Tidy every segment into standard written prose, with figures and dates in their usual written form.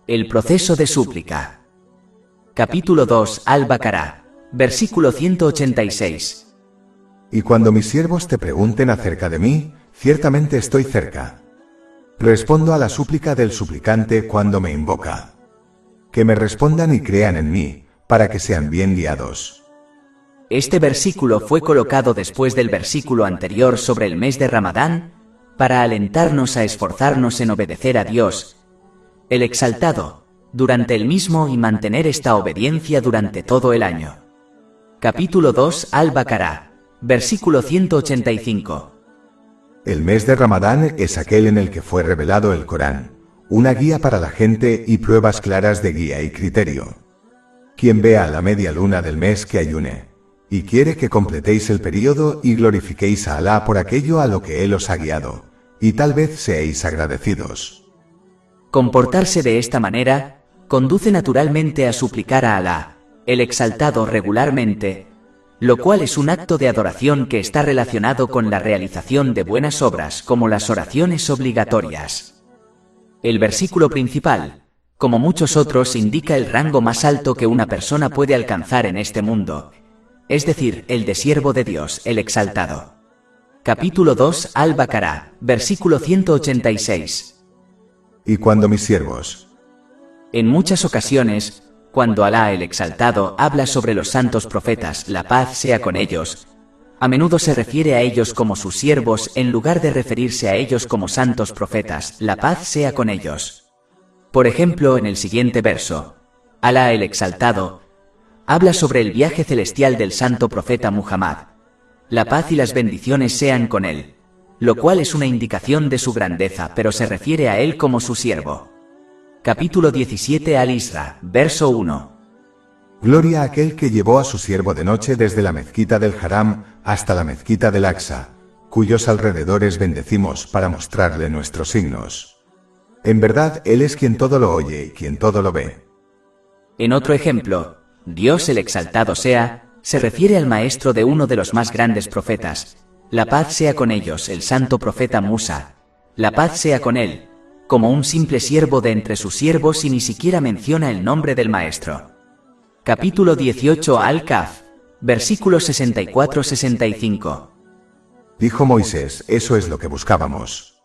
El proceso de súplica. Capítulo 2, Al-Baqarah, versículo 186. Y cuando mis siervos te pregunten acerca de mí, ciertamente estoy cerca. Respondo a la súplica del suplicante cuando me invoca. Que me respondan y crean en mí, para que sean bien guiados. Este versículo fue colocado después del versículo anterior sobre el mes de Ramadán, para alentarnos a esforzarnos en obedecer a Dios, el Exaltado, durante el mismo y mantener esta obediencia durante todo el año. Capítulo 2, Al-Baqarah, versículo 185. El mes de Ramadán es aquel en el que fue revelado el Corán, una guía para la gente y pruebas claras de guía y criterio. Quien vea la media luna del mes que ayune, y quiere que completéis el período y glorifiquéis a Alá por aquello a lo que Él os ha guiado, y tal vez seáis agradecidos. Comportarse de esta manera conduce naturalmente a suplicar a Alá, el Exaltado, regularmente, lo cual es un acto de adoración que está relacionado con la realización de buenas obras como las oraciones obligatorias. El versículo principal, como muchos otros, indica el rango más alto que una persona puede alcanzar en este mundo, es decir, el de siervo de Dios, el Exaltado. Capítulo 2, Al-Baqarah, versículo 186. Y cuando mis siervos. En muchas ocasiones, cuando Alá el Exaltado habla sobre los santos profetas, la paz sea con ellos, a menudo se refiere a ellos como sus siervos en lugar de referirse a ellos como santos profetas, la paz sea con ellos. Por ejemplo, en el siguiente verso, Alá el Exaltado habla sobre el viaje celestial del santo profeta Muhammad, la paz y las bendiciones sean con él, lo cual es una indicación de su grandeza, pero se refiere a él como su siervo. Capítulo 17, Al-Isra, verso 1. Gloria a aquel que llevó a su siervo de noche desde la mezquita del Haram hasta la mezquita del Aqsa, cuyos alrededores bendecimos para mostrarle nuestros signos. En verdad, Él es quien todo lo oye y quien todo lo ve. En otro ejemplo, Dios el Exaltado sea, se refiere al maestro de uno de los más grandes profetas, la paz sea con ellos, el santo profeta Musa, la paz sea con él, como un simple siervo de entre sus siervos y ni siquiera menciona el nombre del maestro. Capítulo 18, Al-Kahf, versículos 64-65. Dijo Moisés, eso es lo que buscábamos.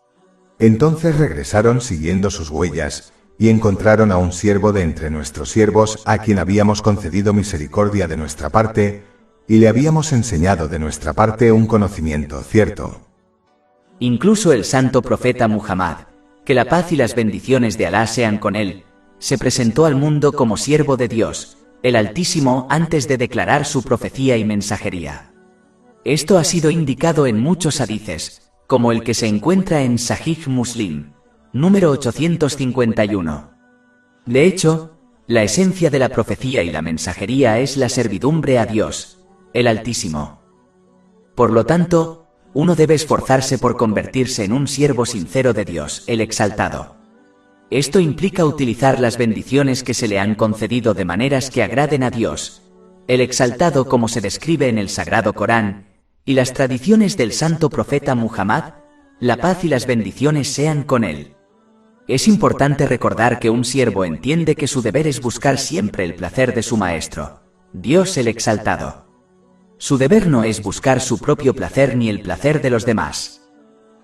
Entonces regresaron siguiendo sus huellas, y encontraron a un siervo de entre nuestros siervos a quien habíamos concedido misericordia de nuestra parte, y le habíamos enseñado de nuestra parte un conocimiento cierto. Incluso el santo profeta Muhammad, que la paz y las bendiciones de Alá sean con él, se presentó al mundo como siervo de Dios, el Altísimo, antes de declarar su profecía y mensajería. Esto ha sido indicado en muchos hadices, como el que se encuentra en Sahih Muslim, número 851. De hecho, la esencia de la profecía y la mensajería es la servidumbre a Dios, el Altísimo. Por lo tanto, uno debe esforzarse por convertirse en un siervo sincero de Dios, el Exaltado. Esto implica utilizar las bendiciones que se le han concedido de maneras que agraden a Dios, el Exaltado, como se describe en el Sagrado Corán, y las tradiciones del santo profeta Muhammad, la paz y las bendiciones sean con él. Es importante recordar que un siervo entiende que su deber es buscar siempre el placer de su maestro, Dios el Exaltado. Su deber no es buscar su propio placer ni el placer de los demás.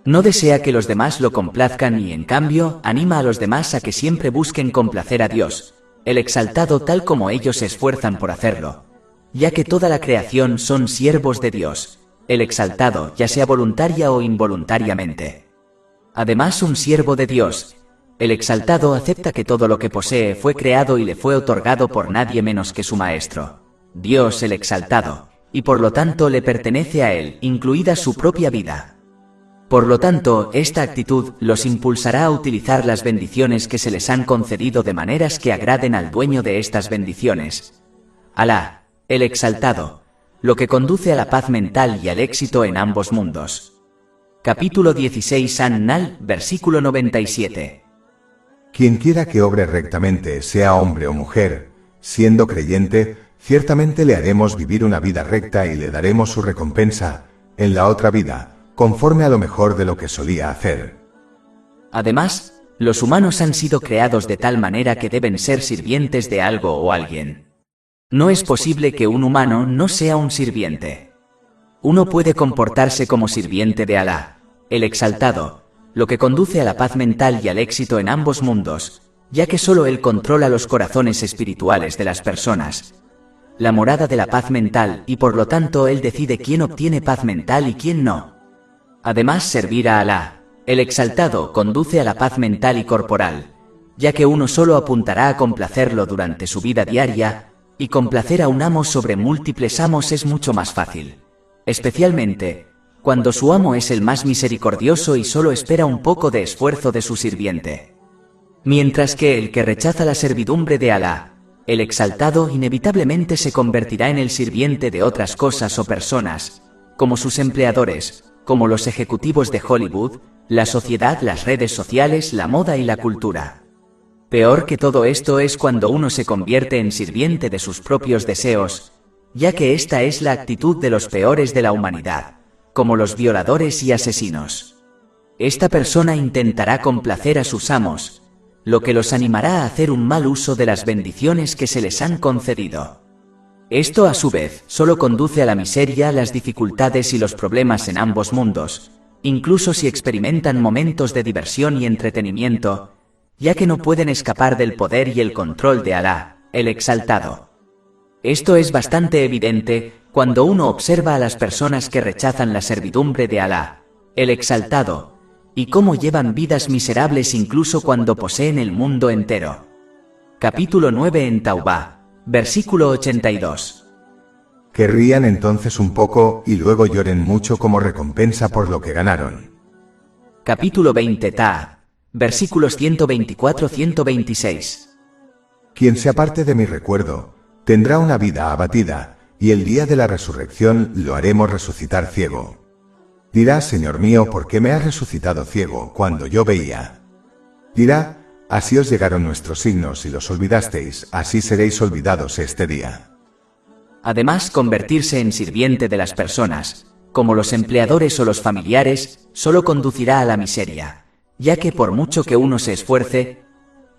No desea que los demás lo complazcan y, en cambio, anima a los demás a que siempre busquen complacer a Dios, el Exaltado, tal como ellos se esfuerzan por hacerlo, ya que toda la creación son siervos de Dios, el Exaltado, ya sea voluntaria o involuntariamente. Además, un siervo de Dios, el Exaltado, acepta que todo lo que posee fue creado y le fue otorgado por nadie menos que su maestro, Dios el Exaltado, y por lo tanto le pertenece a él, incluida su propia vida. Por lo tanto, esta actitud los impulsará a utilizar las bendiciones que se les han concedido de maneras que agraden al dueño de estas bendiciones, Alá, el Exaltado, lo que conduce a la paz mental y al éxito en ambos mundos. Capítulo 16, An-Nahl, versículo 97. Quien quiera que obre rectamente, sea hombre o mujer, siendo creyente, ciertamente le haremos vivir una vida recta y le daremos su recompensa, en la otra vida, conforme a lo mejor de lo que solía hacer. Además, Los humanos han sido creados de tal manera que deben ser sirvientes de algo o alguien. No es posible que un humano no sea un sirviente. Uno puede comportarse como sirviente de Alá, el Exaltado, lo que conduce a la paz mental y al éxito en ambos mundos, ya que solo Él controla los corazones espirituales de las personas, la morada de la paz mental, y por lo tanto Él decide quién obtiene paz mental y quién no. Además, servir a Alá, el Exaltado, conduce a la paz mental y corporal, ya que uno solo apuntará a complacerlo durante su vida diaria, y complacer a un amo sobre múltiples amos es mucho más fácil, especialmente cuando su amo es el más misericordioso y solo espera un poco de esfuerzo de su sirviente. Mientras que el que rechaza la servidumbre de Alá, el Exaltado, inevitablemente se convertirá en el sirviente de otras cosas o personas, como sus empleadores, como los ejecutivos de Hollywood, la sociedad, las redes sociales, la moda y la cultura. Peor que todo esto es cuando uno se convierte en sirviente de sus propios deseos, ya que esta es la actitud de los peores de la humanidad, como los violadores y asesinos. Esta persona intentará complacer a sus amos, lo que los animará a hacer un mal uso de las bendiciones que se les han concedido. Esto, a su vez, solo conduce a la miseria, las dificultades y los problemas en ambos mundos, incluso si experimentan momentos de diversión y entretenimiento, ya que no pueden escapar del poder y el control de Alá, el Exaltado. Esto es bastante evidente cuando uno observa a las personas que rechazan la servidumbre de Alá, el Exaltado, y cómo llevan vidas miserables incluso cuando poseen el mundo entero. Capítulo 9 en Taubá, versículo 82. Que rían entonces un poco y luego lloren mucho como recompensa por lo que ganaron. Capítulo 20 Ta'a, versículos 124-126. Quien se aparte de mi recuerdo, tendrá una vida abatida, y el día de la resurrección lo haremos resucitar ciego. Dirá, Señor mío, ¿por qué me has resucitado ciego cuando yo veía? Dirá, así os llegaron nuestros signos y los olvidasteis, así seréis olvidados este día. Además, convertirse en sirviente de las personas, como los empleadores o los familiares, solo conducirá a la miseria, ya que por mucho que uno se esfuerce,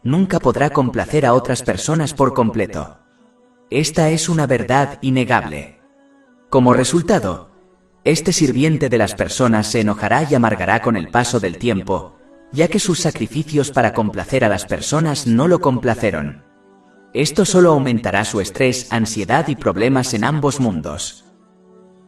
nunca podrá complacer a otras personas por completo. Esta es una verdad innegable. Como resultado, este sirviente de las personas se enojará y amargará con el paso del tiempo, ya que sus sacrificios para complacer a las personas no lo complacieron. Esto solo aumentará su estrés, ansiedad y problemas en ambos mundos.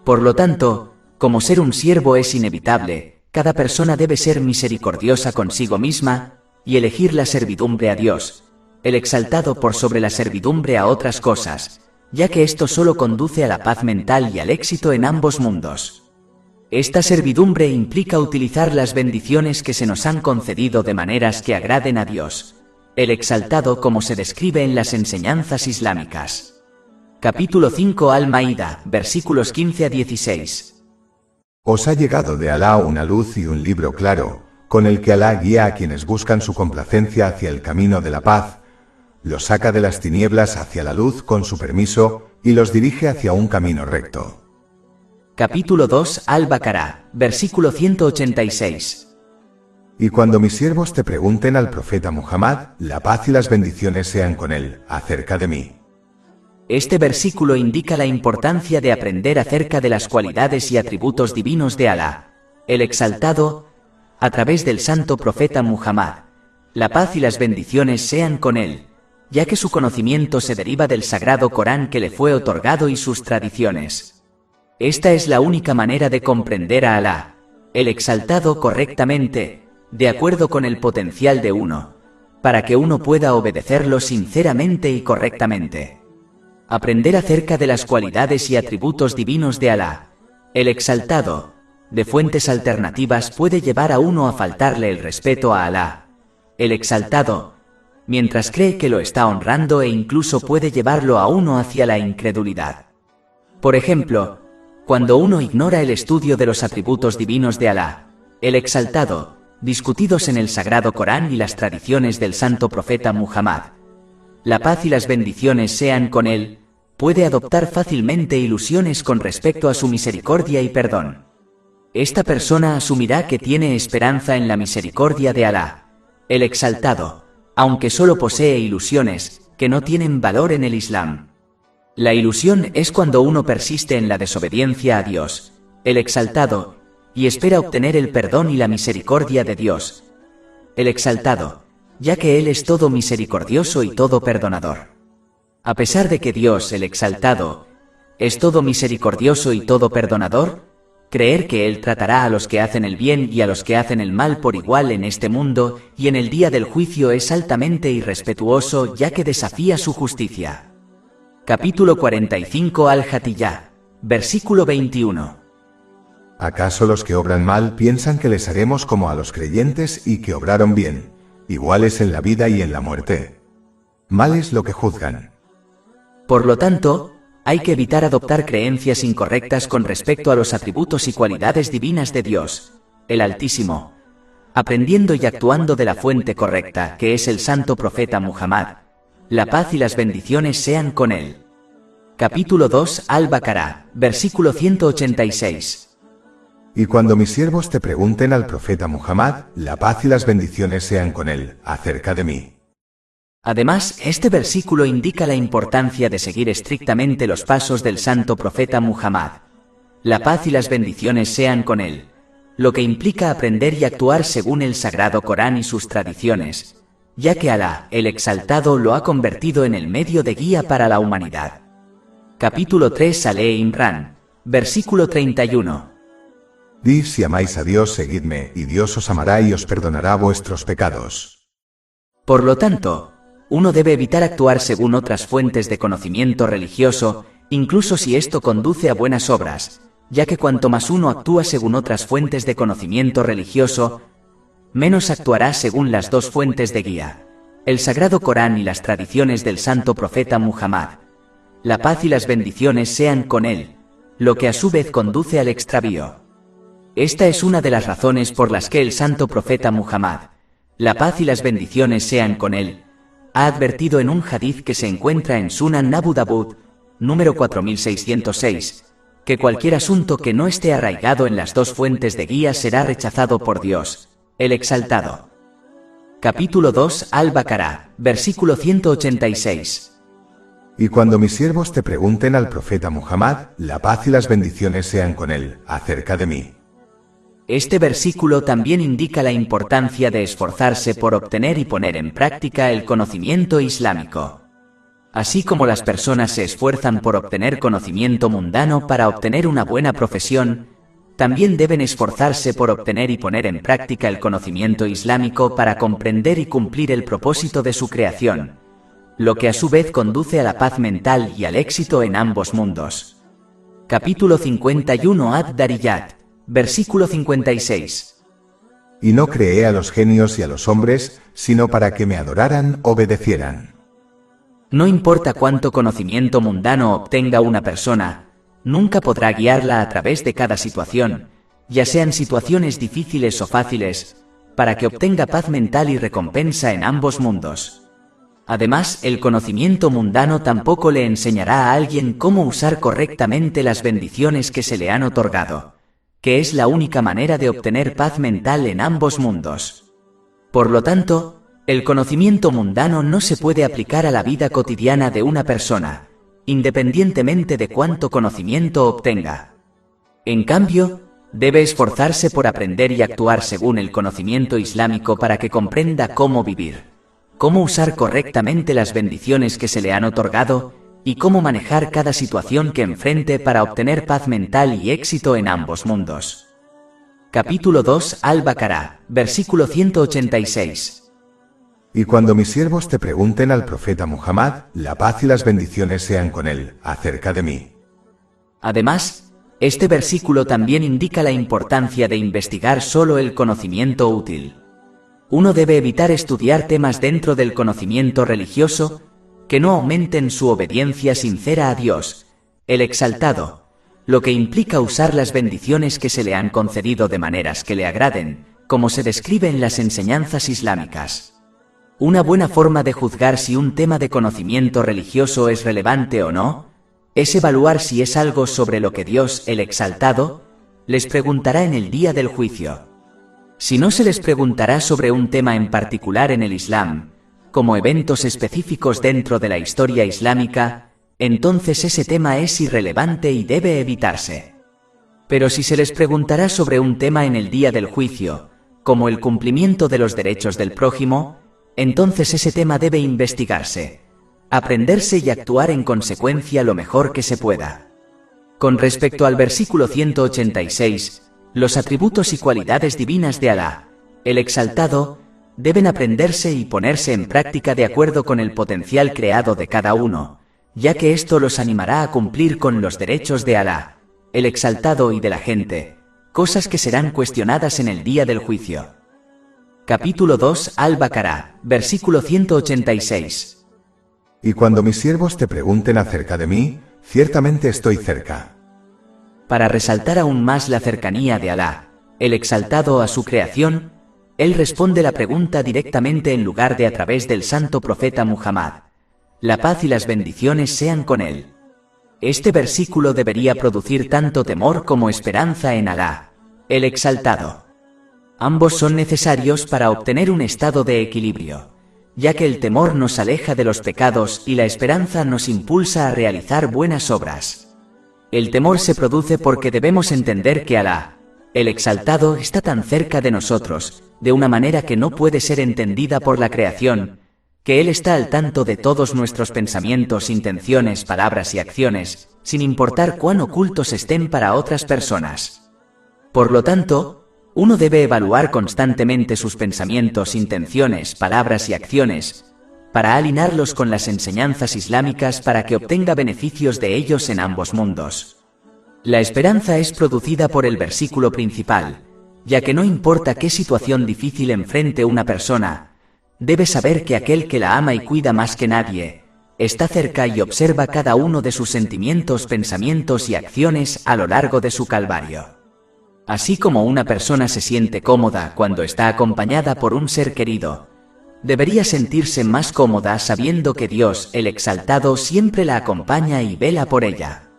Por lo tanto, como ser un siervo es inevitable, cada persona debe ser misericordiosa consigo misma y elegir la servidumbre a Dios, el Exaltado, por sobre la servidumbre a otras cosas, ya que esto solo conduce a la paz mental y al éxito en ambos mundos. Esta servidumbre implica utilizar las bendiciones que se nos han concedido de maneras que agraden a Dios, el Exaltado, como se describe en las enseñanzas islámicas. Capítulo 5 Al-Maída, versículos 15-16. Os ha llegado de Alá una luz y un libro claro, con el que Alá guía a quienes buscan su complacencia hacia el camino de la paz, los saca de las tinieblas hacia la luz con su permiso, y los dirige hacia un camino recto. Capítulo 2 Al-Baqarah, versículo 186. Y cuando mis siervos te pregunten al profeta Muhammad, la paz y las bendiciones sean con él, acerca de mí. Este versículo indica la importancia de aprender acerca de las cualidades y atributos divinos de Alá, el Exaltado, a través del santo profeta Muhammad. La paz y las bendiciones sean con él, ya que su conocimiento se deriva del sagrado Corán que le fue otorgado y sus tradiciones. Esta es la única manera de comprender a Alá, el Exaltado, correctamente, de acuerdo con el potencial de uno, para que uno pueda obedecerlo sinceramente y correctamente. Aprender acerca de las cualidades y atributos divinos de Alá, el Exaltado, de fuentes alternativas puede llevar a uno a faltarle el respeto a Alá, el Exaltado, mientras cree que lo está honrando, e incluso puede llevarlo a uno hacia la incredulidad. Por ejemplo, cuando uno ignora el estudio de los atributos divinos de Alá, el Exaltado, discutidos en el Sagrado Corán y las tradiciones del santo profeta Muhammad, la paz y las bendiciones sean con él, puede adoptar fácilmente ilusiones con respecto a su misericordia y perdón. Esta persona asumirá que tiene esperanza en la misericordia de Alá, el exaltado, aunque solo posee ilusiones, que no tienen valor en el Islam. La ilusión es cuando uno persiste en la desobediencia a Dios, el exaltado, y espera obtener el perdón y la misericordia de Dios, el exaltado, ya que Él es todo misericordioso y todo perdonador. A pesar de que Dios, el exaltado, es todo misericordioso y todo perdonador, creer que Él tratará a los que hacen el bien y a los que hacen el mal por igual en este mundo y en el día del juicio es altamente irrespetuoso ya que desafía su justicia. Capítulo 45 Al-Hatiyah, versículo 21. ¿Acaso los que obran mal piensan que les haremos como a los creyentes y que obraron bien, iguales en la vida y en la muerte? Mal es lo que juzgan. Por lo tanto, hay que evitar adoptar creencias incorrectas con respecto a los atributos y cualidades divinas de Dios, el Altísimo, aprendiendo y actuando de la fuente correcta, que es el santo profeta Muhammad. La paz y las bendiciones sean con él. Capítulo 2 Al-Baqarah, versículo 186. Y cuando mis siervos te pregunten al profeta Muhammad, la paz y las bendiciones sean con él, acerca de mí. Además, este versículo indica la importancia de seguir estrictamente los pasos del santo profeta Muhammad. La paz y las bendiciones sean con él, lo que implica aprender y actuar según el sagrado Corán y sus tradiciones, ya que Alá, el exaltado, lo ha convertido en el medio de guía para la humanidad. Capítulo 3 Al-Imran, versículo 31. Di: si amáis a Dios, seguidme, y Dios os amará y os perdonará vuestros pecados. Por lo tanto, uno debe evitar actuar según otras fuentes de conocimiento religioso, incluso si esto conduce a buenas obras, ya que cuanto más uno actúa según otras fuentes de conocimiento religioso, menos actuará según las dos fuentes de guía, el Sagrado Corán y las tradiciones del santo profeta Muhammad. La paz y las bendiciones sean con él, lo que a su vez conduce al extravío. Esta es una de las razones por las que el santo profeta Muhammad, la paz y las bendiciones sean con él, ha advertido en un hadith que se encuentra en Sunan Abu Dawud, número 4606, que cualquier asunto que no esté arraigado en las dos fuentes de guía será rechazado por Dios, el exaltado. Capítulo 2 Al-Baqarah, versículo 186. Y cuando mis siervos te pregunten al profeta Muhammad, la paz y las bendiciones sean con él, acerca de mí. Este versículo también indica la importancia de esforzarse por obtener y poner en práctica el conocimiento islámico. Así como las personas se esfuerzan por obtener conocimiento mundano para obtener una buena profesión, también deben esforzarse por obtener y poner en práctica el conocimiento islámico para comprender y cumplir el propósito de su creación, lo que a su vez conduce a la paz mental y al éxito en ambos mundos. Capítulo 51 Ad-Dariyat, versículo 56. Y no creé a los genios y a los hombres, sino para que me adoraran, obedecieran. No importa cuánto conocimiento mundano obtenga una persona, nunca podrá guiarla a través de cada situación, ya sean situaciones difíciles o fáciles, para que obtenga paz mental y recompensa en ambos mundos. Además, el conocimiento mundano tampoco le enseñará a alguien cómo usar correctamente las bendiciones que se le han otorgado, que es la única manera de obtener paz mental en ambos mundos. Por lo tanto, el conocimiento mundano no se puede aplicar a la vida cotidiana de una persona, independientemente de cuánto conocimiento obtenga. En cambio, debe esforzarse por aprender y actuar según el conocimiento islámico para que comprenda cómo vivir, cómo usar correctamente las bendiciones que se le han otorgado, y cómo manejar cada situación que enfrente para obtener paz mental y éxito en ambos mundos. Capítulo 2 Al-Baqarah, versículo 186. Y cuando mis siervos te pregunten al profeta Muhammad, la paz y las bendiciones sean con él, acerca de mí. Además, este versículo también indica la importancia de investigar solo el conocimiento útil. Uno debe evitar estudiar temas dentro del conocimiento religioso que no aumenten su obediencia sincera a Dios, el exaltado, lo que implica usar las bendiciones que se le han concedido de maneras que le agraden, como se describe en las enseñanzas islámicas. Una buena forma de juzgar si un tema de conocimiento religioso es relevante o no, es evaluar si es algo sobre lo que Dios, el exaltado, les preguntará en el día del juicio. Si no se les preguntará sobre un tema en particular en el Islam, como eventos específicos dentro de la historia islámica, entonces ese tema es irrelevante y debe evitarse. Pero si se les preguntará sobre un tema en el día del juicio, como el cumplimiento de los derechos del prójimo, entonces ese tema debe investigarse, aprenderse y actuar en consecuencia lo mejor que se pueda. Con respecto al versículo 186, los atributos y cualidades divinas de Alá, el Exaltado, deben aprenderse y ponerse en práctica de acuerdo con el potencial creado de cada uno, ya que esto los animará a cumplir con los derechos de Alá, el Exaltado y de la gente, cosas que serán cuestionadas en el día del juicio. Capítulo 2 Al-Baqarah, versículo 186. Y cuando mis siervos te pregunten acerca de mí, ciertamente estoy cerca. Para resaltar aún más la cercanía de Alá, el Exaltado a su creación, él responde la pregunta directamente en lugar de a través del santo profeta Muhammad. La paz y las bendiciones sean con él. Este versículo debería producir tanto temor como esperanza en Alá, el Exaltado. Ambos son necesarios para obtener un estado de equilibrio, ya que el temor nos aleja de los pecados y la esperanza nos impulsa a realizar buenas obras. El temor se produce porque debemos entender que Alá, el Exaltado, está tan cerca de nosotros, de una manera que no puede ser entendida por la creación, que Él está al tanto de todos nuestros pensamientos, intenciones, palabras y acciones, sin importar cuán ocultos estén para otras personas. Por lo tanto, uno debe evaluar constantemente sus pensamientos, intenciones, palabras y acciones, para alinearlos con las enseñanzas islámicas para que obtenga beneficios de ellos en ambos mundos. La esperanza es producida por el versículo principal, ya que no importa qué situación difícil enfrente una persona, debe saber que aquel que la ama y cuida más que nadie, está cerca y observa cada uno de sus sentimientos, pensamientos y acciones a lo largo de su calvario. Así como una persona se siente cómoda cuando está acompañada por un ser querido, debería sentirse más cómoda sabiendo que Dios, el Exaltado, siempre la acompaña y vela por ella.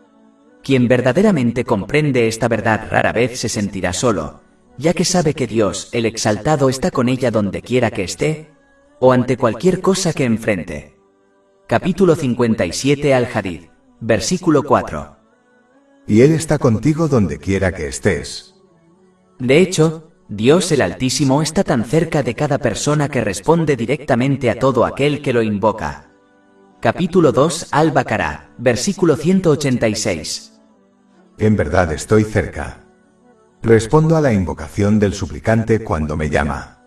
Quien verdaderamente comprende esta verdad rara vez se sentirá solo, ya que sabe que Dios, el Exaltado, está con ella donde quiera que esté, o ante cualquier cosa que enfrente. Capítulo 57 Al-Hadid, versículo 4. Y Él está contigo donde quiera que estés. De hecho, Dios el Altísimo está tan cerca de cada persona que responde directamente a todo aquel que lo invoca. Capítulo 2 Al-Baqarah, versículo 186. En verdad estoy cerca. Respondo a la invocación del suplicante cuando me llama.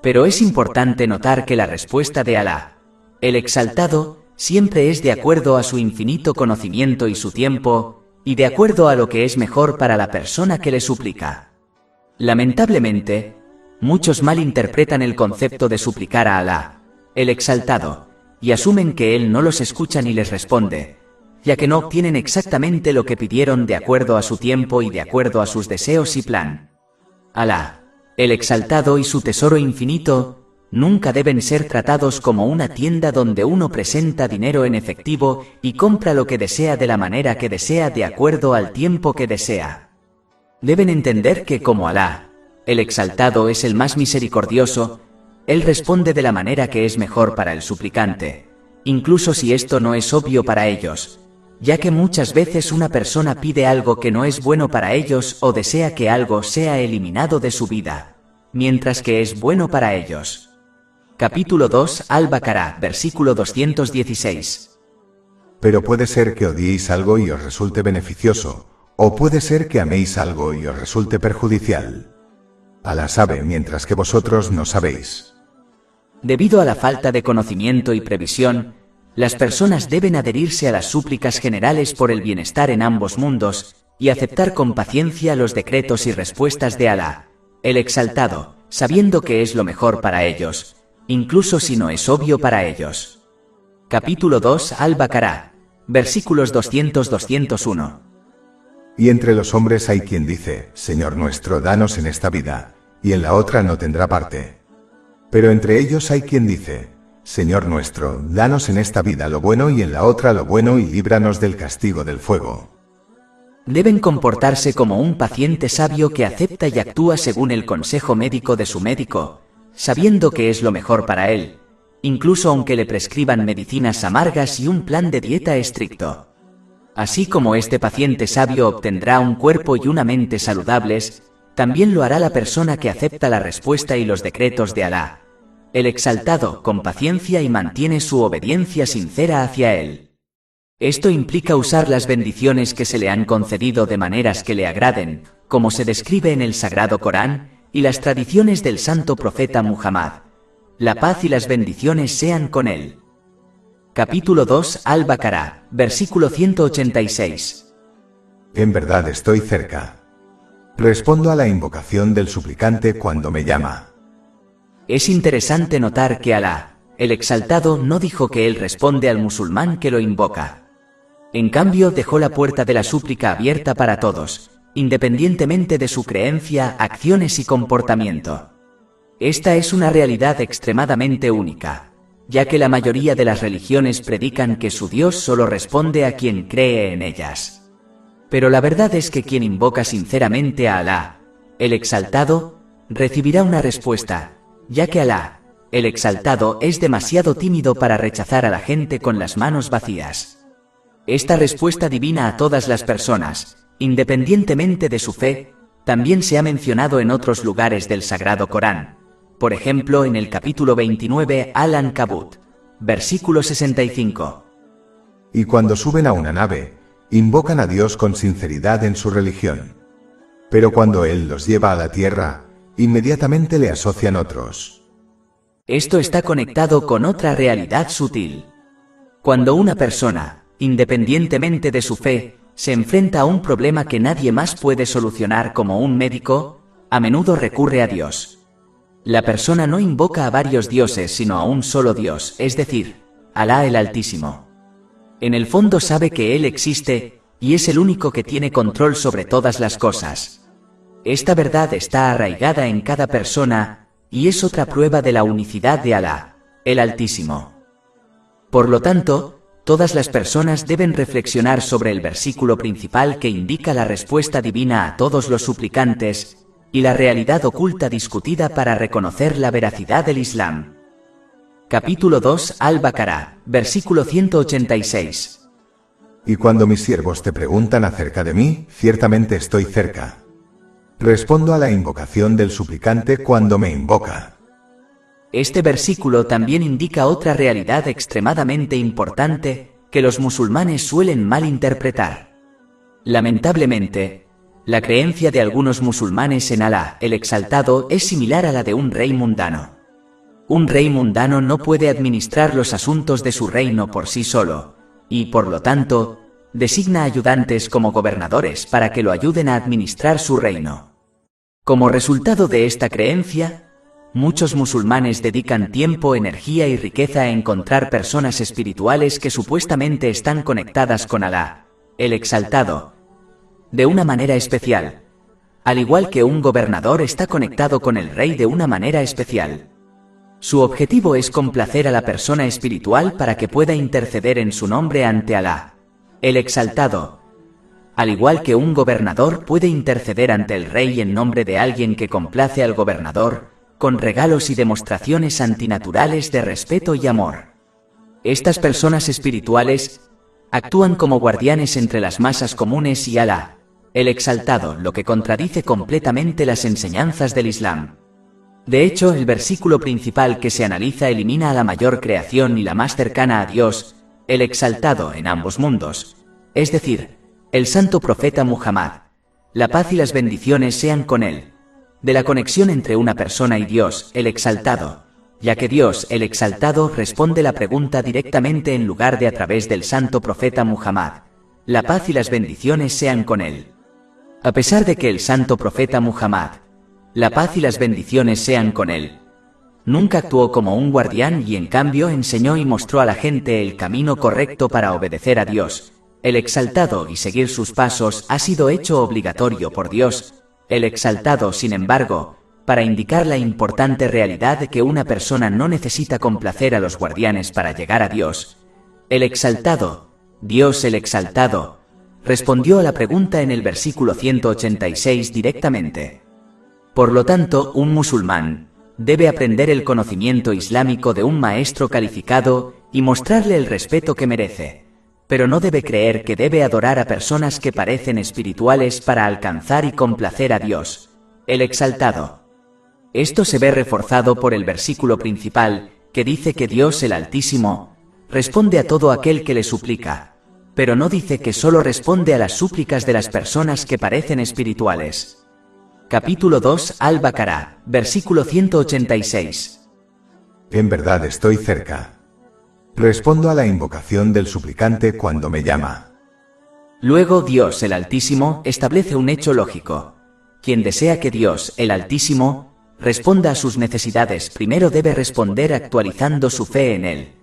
Pero es importante notar que la respuesta de Alá, el Exaltado, siempre es de acuerdo a su infinito conocimiento y su tiempo, y de acuerdo a lo que es mejor para la persona que le suplica. Lamentablemente, muchos malinterpretan el concepto de suplicar a Alá, el Exaltado, y asumen que Él no los escucha ni les responde, ya que no obtienen exactamente lo que pidieron de acuerdo a su tiempo y de acuerdo a sus deseos y plan. Alá, el Exaltado y su tesoro infinito, nunca deben ser tratados como una tienda donde uno presenta dinero en efectivo y compra lo que desea de la manera que desea de acuerdo al tiempo que desea. Deben entender que como Alá, el Exaltado, es el más misericordioso, Él responde de la manera que es mejor para el suplicante, incluso si esto no es obvio para ellos, ya que muchas veces una persona pide algo que no es bueno para ellos o desea que algo sea eliminado de su vida, mientras que es bueno para ellos. Capítulo 2 Al-Baqarah, versículo 216. Pero puede ser que odiéis algo y os resulte beneficioso, o puede ser que améis algo y os resulte perjudicial. Alá sabe mientras que vosotros no sabéis. Debido a la falta de conocimiento y previsión, las personas deben adherirse a las súplicas generales por el bienestar en ambos mundos, y aceptar con paciencia los decretos y respuestas de Alá, el Exaltado, sabiendo que es lo mejor para ellos, incluso si no es obvio para ellos. Capítulo 2 Al-Baqarah, versículos 200-201. Y entre los hombres hay quien dice, Señor nuestro, danos en esta vida, y en la otra no tendrá parte. Pero entre ellos hay quien dice, Señor nuestro, danos en esta vida lo bueno y en la otra lo bueno y líbranos del castigo del fuego. Deben comportarse como un paciente sabio que acepta y actúa según el consejo médico de su médico, sabiendo que es lo mejor para él, incluso aunque le prescriban medicinas amargas y un plan de dieta estricto. Así como este paciente sabio obtendrá un cuerpo y una mente saludables, también lo hará la persona que acepta la respuesta y los decretos de Alá, el Exaltado, con paciencia y mantiene su obediencia sincera hacia él. Esto implica usar las bendiciones que se le han concedido de maneras que le agraden, como se describe en el Sagrado Corán y las tradiciones del Santo Profeta Muhammad. La paz y las bendiciones sean con él. Capítulo 2 Al-Baqarah, versículo 186. En verdad estoy cerca. Respondo a la invocación del suplicante cuando me llama. Es interesante notar que Alá, el Exaltado, no dijo que él responde al musulmán que lo invoca. En cambio, dejó la puerta de la súplica abierta para todos, independientemente de su creencia, acciones y comportamiento. Esta es una realidad extremadamente única, ya que la mayoría de las religiones predican que su Dios solo responde a quien cree en ellas. Pero la verdad es que quien invoca sinceramente a Alá, el Exaltado, recibirá una respuesta, ya que Alá, el Exaltado, es demasiado tímido para rechazar a la gente con las manos vacías. Esta respuesta divina a todas las personas, independientemente de su fe, también se ha mencionado en otros lugares del Sagrado Corán, por ejemplo en el capítulo 29 Al-Ankabut, versículo 65. Y cuando suben a una nave, invocan a Dios con sinceridad en su religión. Pero cuando Él los lleva a la tierra, inmediatamente le asocian otros. Esto está conectado con otra realidad sutil. Cuando una persona, independientemente de su fe, se enfrenta a un problema que nadie más puede solucionar como un médico, a menudo recurre a Dios. La persona no invoca a varios dioses sino a un solo Dios, es decir, Alá el Altísimo. En el fondo sabe que Él existe, y es el único que tiene control sobre todas las cosas. Esta verdad está arraigada en cada persona, y es otra prueba de la unicidad de Alá, el Altísimo. Por lo tanto, todas las personas deben reflexionar sobre el versículo principal que indica la respuesta divina a todos los suplicantes, y la realidad oculta discutida para reconocer la veracidad del Islam. Capítulo 2 Al-Baqarah, versículo 186. Y cuando mis siervos te preguntan acerca de mí, ciertamente estoy cerca. Respondo a la invocación del suplicante cuando me invoca. Este versículo también indica otra realidad extremadamente importante que los musulmanes suelen malinterpretar. Lamentablemente, la creencia de algunos musulmanes en Alá, el Exaltado, es similar a la de un rey mundano. Un rey mundano no puede administrar los asuntos de su reino por sí solo, y por lo tanto, designa ayudantes como gobernadores para que lo ayuden a administrar su reino. Como resultado de esta creencia, muchos musulmanes dedican tiempo, energía y riqueza a encontrar personas espirituales que supuestamente están conectadas con Alá, el Exaltado, de una manera especial, al igual que un gobernador está conectado con el rey de una manera especial. Su objetivo es complacer a la persona espiritual para que pueda interceder en su nombre ante Alá, el Exaltado, al igual que un gobernador puede interceder ante el rey en nombre de alguien que complace al gobernador, con regalos y demostraciones antinaturales de respeto y amor. Estas personas espirituales actúan como guardianes entre las masas comunes y Alá, el Exaltado, lo que contradice completamente las enseñanzas del Islam. De hecho, el versículo principal que se analiza elimina a la mayor creación y la más cercana a Dios, el Exaltado en ambos mundos, es decir, el Santo Profeta Muhammad, la paz y las bendiciones sean con él, de la conexión entre una persona y Dios, el Exaltado, ya que Dios, el Exaltado, responde la pregunta directamente en lugar de a través del Santo Profeta Muhammad, la paz y las bendiciones sean con él. A pesar de que el Santo Profeta Muhammad, la paz y las bendiciones sean con él, nunca actuó como un guardián y en cambio enseñó y mostró a la gente el camino correcto para obedecer a Dios, el Exaltado, y seguir sus pasos ha sido hecho obligatorio por Dios, el Exaltado, sin embargo, para indicar la importante realidad de que una persona no necesita complacer a los guardianes para llegar a Dios. El Exaltado, Dios el Exaltado, respondió a la pregunta en el versículo 186 directamente. Por lo tanto, un musulmán debe aprender el conocimiento islámico de un maestro calificado y mostrarle el respeto que merece, pero no debe creer que debe adorar a personas que parecen espirituales para alcanzar y complacer a Dios, el Exaltado. Esto se ve reforzado por el versículo principal, que dice que Dios el Altísimo responde a todo aquel que le suplica, pero no dice que solo responde a las súplicas de las personas que parecen espirituales. Capítulo 2 Al-Baqarah, versículo 186. En verdad estoy cerca. Respondo a la invocación del suplicante cuando me llama. Luego Dios el Altísimo establece un hecho lógico. Quien desea que Dios el Altísimo responda a sus necesidades primero debe responder actualizando su fe en Él,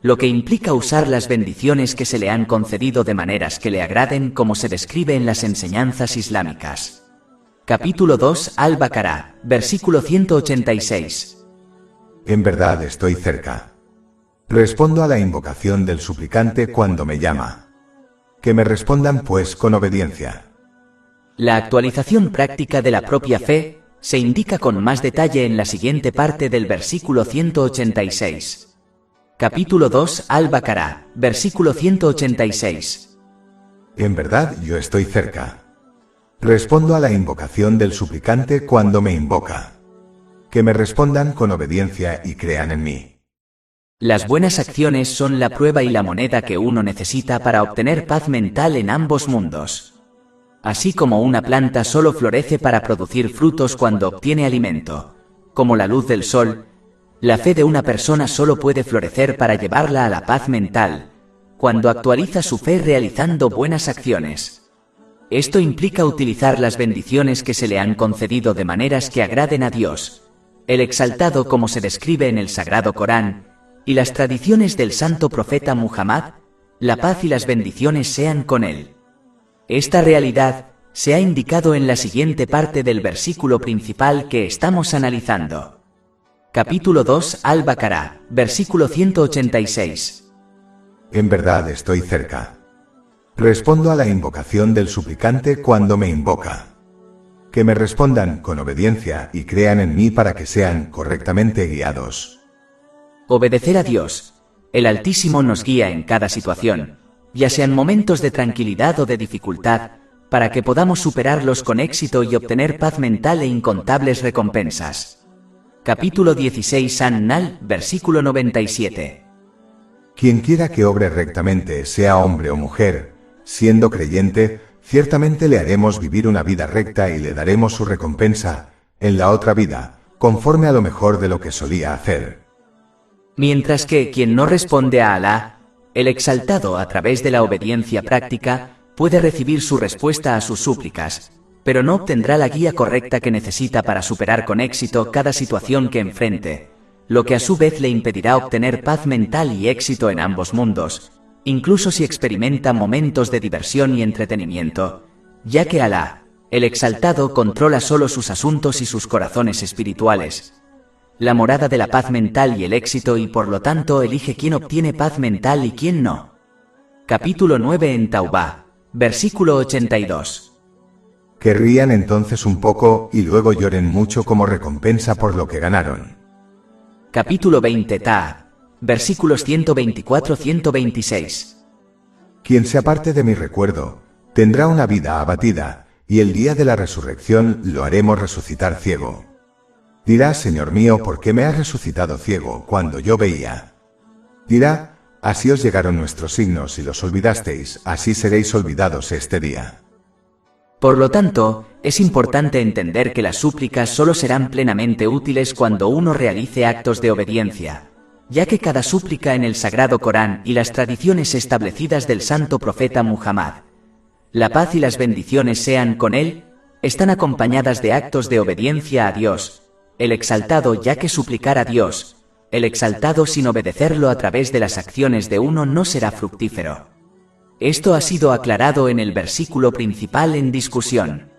lo que implica usar las bendiciones que se le han concedido de maneras que le agraden como se describe en las enseñanzas islámicas. Capítulo 2 Al-Baqarah, versículo 186. En verdad estoy cerca. Respondo a la invocación del suplicante cuando me llama. Que me respondan pues con obediencia. La actualización práctica de la propia fe se indica con más detalle en la siguiente parte del versículo 186. Capítulo 2 Al-Baqarah, versículo 186. En verdad yo estoy cerca. Respondo a la invocación del suplicante cuando me invoca. Que me respondan con obediencia y crean en mí. Las buenas acciones son la prueba y la moneda que uno necesita para obtener paz mental en ambos mundos. Así como una planta solo florece para producir frutos cuando obtiene alimento, como la luz del sol, la fe de una persona solo puede florecer para llevarla a la paz mental, cuando actualiza su fe realizando buenas acciones. Esto implica utilizar las bendiciones que se le han concedido de maneras que agraden a Dios, el Exaltado como se describe en el Sagrado Corán, y las tradiciones del santo profeta Muhammad, la paz y las bendiciones sean con él. Esta realidad se ha indicado en la siguiente parte del versículo principal que estamos analizando. Capítulo 2 Al-Baqarah, versículo 186. En verdad estoy cerca. Respondo a la invocación del suplicante cuando me invoca. Que me respondan con obediencia y crean en mí para que sean correctamente guiados. Obedecer a Dios, el Altísimo nos guía en cada situación, ya sean momentos de tranquilidad o de dificultad, para que podamos superarlos con éxito y obtener paz mental e incontables recompensas. Capítulo 16 An-Nahl, versículo 97. Quien quiera que obre rectamente, sea hombre o mujer, siendo creyente, ciertamente le haremos vivir una vida recta y le daremos su recompensa, en la otra vida, conforme a lo mejor de lo que solía hacer. Mientras que quien no responde a Alá, el Exaltado a través de la obediencia práctica, puede recibir su respuesta a sus súplicas, pero no obtendrá la guía correcta que necesita para superar con éxito cada situación que enfrente, lo que a su vez le impedirá obtener paz mental y éxito en ambos mundos, incluso si experimenta momentos de diversión y entretenimiento, ya que Alá, el Exaltado, controla solo sus asuntos y sus corazones espirituales, la morada de la paz mental y el éxito, y por lo tanto elige quién obtiene paz mental y quién no. Capítulo 9 en Taubá, versículo 82. Que rían entonces un poco y luego lloren mucho como recompensa por lo que ganaron. Capítulo 20 Ta'a, versículos 124-126. Quien se aparte de mi recuerdo, tendrá una vida abatida, y el día de la resurrección lo haremos resucitar ciego. Dirá, Señor mío, ¿por qué me has resucitado ciego cuando yo veía? Dirá, así os llegaron nuestros signos y los olvidasteis, así seréis olvidados este día. Por lo tanto, es importante entender que las súplicas solo serán plenamente útiles cuando uno realice actos de obediencia, ya que cada súplica en el Sagrado Corán y las tradiciones establecidas del santo profeta Muhammad, la paz y las bendiciones sean con él, están acompañadas de actos de obediencia a Dios, el Exaltado, ya que suplicar a Dios, el Exaltado, sin obedecerlo a través de las acciones de uno no será fructífero. Esto ha sido aclarado en el versículo principal en discusión.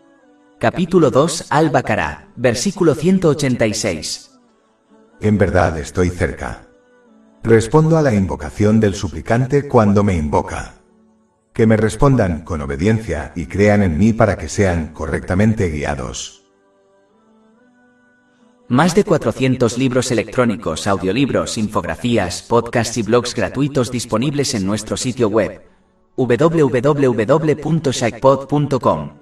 Capítulo 2 Al-Baqarah, versículo 186. En verdad estoy cerca. Respondo a la invocación del suplicante cuando me invoca. Que me respondan con obediencia y crean en mí para que sean correctamente guiados. Más de 400 libros electrónicos, audiolibros, infografías, podcasts y blogs gratuitos disponibles en nuestro sitio web www.shikepod.com.